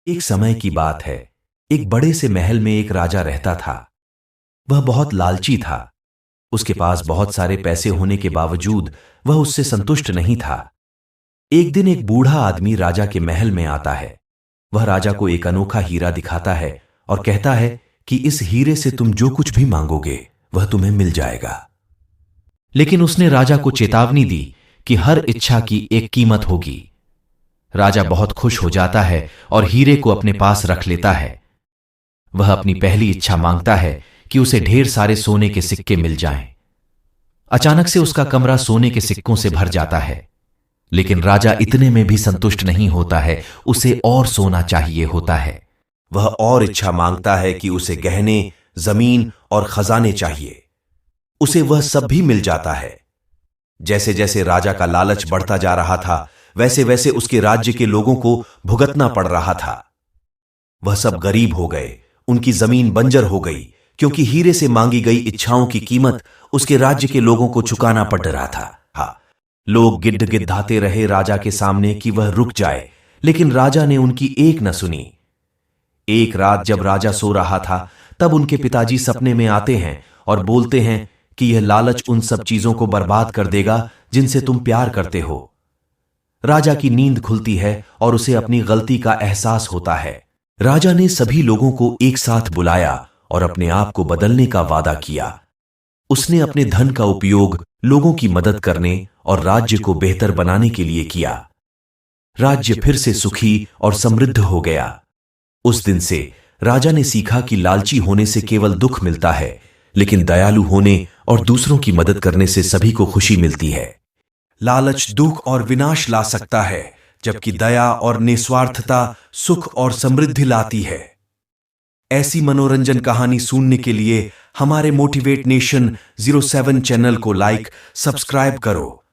एक समय की बात है। एक बड़े से महल में एक राजा रहता था। वह बहुत लालची था। उसके पास बहुत सारे पैसे होने के बावजूद वह उससे संतुष्ट नहीं था। एक दिन एक बूढ़ा आदमी राजा के महल में आता है। वह राजा को एक अनोखा हीरा दिखाता है और कहता है कि इस हीरे से तुम जो कुछ भी मांगोगे वह तुम्हें मिल जाएगा। लेकिन उसने राजा को चेतावनी दी कि हर इच्छा की एक कीमत होगी। राजा बहुत खुश हो जाता है और हीरे को अपने पास रख लेता है। वह अपनी पहली इच्छा मांगता है कि उसे ढेर सारे सोने के सिक्के मिल जाएं। अचानक से उसका कमरा सोने के सिक्कों से भर जाता है। लेकिन राजा इतने में भी संतुष्ट नहीं होता है, उसे और सोना चाहिए होता है। वह और इच्छा मांगता है कि उसे गहने, जमीन और खजाने चाहिए। उसे वह सब भी मिल जाता है। जैसे जैसे राजा का लालच बढ़ता जा रहा था, वैसे वैसे उसके राज्य के लोगों को भुगतना पड़ रहा था। वह सब गरीब हो गए, उनकी जमीन बंजर हो गई, क्योंकि हीरे से मांगी गई इच्छाओं की कीमत उसके राज्य के लोगों को चुकाना पड़ रहा था। हाँ, लोग गिड़गिड़ाते रहे राजा के सामने कि वह रुक जाए, लेकिन राजा ने उनकी एक न सुनी। एक रात जब राजा सो रहा था, तब उनके पिताजी सपने में आते हैं और बोलते हैं कि यह लालच उन सब चीजों को बर्बाद कर देगा जिनसे तुम प्यार करते हो। राजा की नींद खुलती है और उसे अपनी गलती का एहसास होता है। राजा ने सभी लोगों को एक साथ बुलाया और अपने आप को बदलने का वादा किया। उसने अपने धन का उपयोग लोगों की मदद करने और राज्य को बेहतर बनाने के लिए किया। राज्य फिर से सुखी और समृद्ध हो गया। उस दिन से राजा ने सीखा कि लालची होने से केवल दुख मिलता है, लेकिन दयालु होने और दूसरों की मदद करने से सभी को खुशी मिलती है। लालच दुख और विनाश ला सकता है, जबकि दया और निस्वार्थता सुख और समृद्धि लाती है। ऐसी मनोरंजन कहानी सुनने के लिए हमारे मोटिवेट नेशन 07 चैनल को लाइक, सब्सक्राइब करो